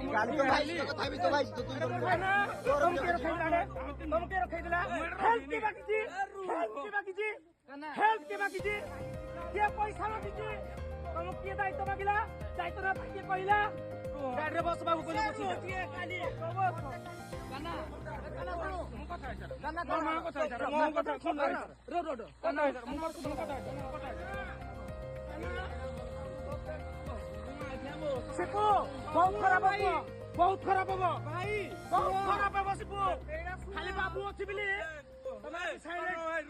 गाली तो भाई कथा भी तो भाई तो तुम तुम के रखैला तुम के रखैला हेल्प के बाकी जी हेल्प के बाकी जी के पैसा बाकी जी तुम के दायित्व मागिला दायित्व ना भाई के कहिला गाड़ी रे बस बाबू कोले बसी काली काना मु कथा काना काना कथा मु कथा सुन रो रो काना मु कथा सिपो बहुत खराब हो बहुत खराब हो भाई बहुत खराब हो सिपो खाली बाबू अछि बिले तमे साइलेंट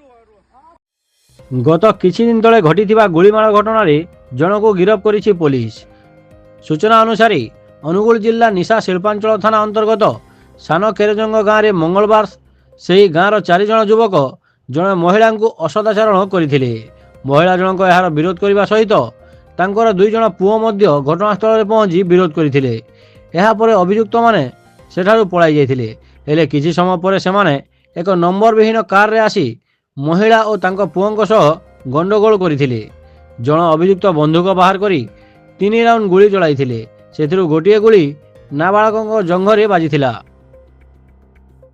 गत किछि दिन तले घटिथिबा गुलीमाड़ घटनारे जनको गिरफ करिछि पुलिस। सूचना अनुसार अनुगुल जिला निशा शिल्पांचल थाना अंतर्गत सान केरेजंग गाँव में मंगलवार से गाँवर 4 जन युवक जड़े महिला को असदाचरण करते। महिला जनक यार विरोध करने सहित तांकर 2 जन पुओ मध्य घटनास्थल में पहुंची विरोध करते। यापर अभियुक्त माने सेठारु पलाई जाइथिले। हेले किछि समय पर सेमाने एक नंबर विहीन कार रे आसी महिला और तांको पुओंक सह गंडगोल करथिले। जन अभियुक्त बंदूक बाहर करी 3 राउंड गुली चलाइथिले। सेथिरु गोटिए गुली नाबालकଙ୍କ जंघरे बाजिथिला।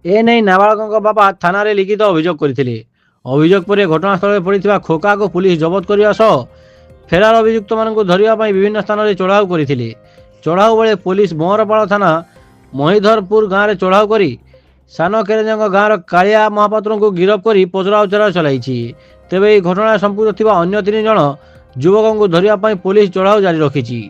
ए नै नाबालकଙ୍କ बापा थाना रे लिखित अभियोग करथिले। अभियोग पर घटनास्थल में पड़िथिबा खोका को पुलिस जबत करिया सह फेरार अभियुक्त मानक धरिया पई विभिन्न स्थान रे चढ़ाऊ करथिले। चढ़ाऊ बेले पुलिस बंरपाल थाना महिधरपुर गाँव में चढ़ाऊ करी सान केरेजंग गाँवर कालिया महापात्र को गिरफ कर पचराउचरा चलाई। तेबे घटना संपुक्त थिबा अन्य 3 जन युवकों को धरिया पई पुलिस चढ़ाऊ जारी रखिछि।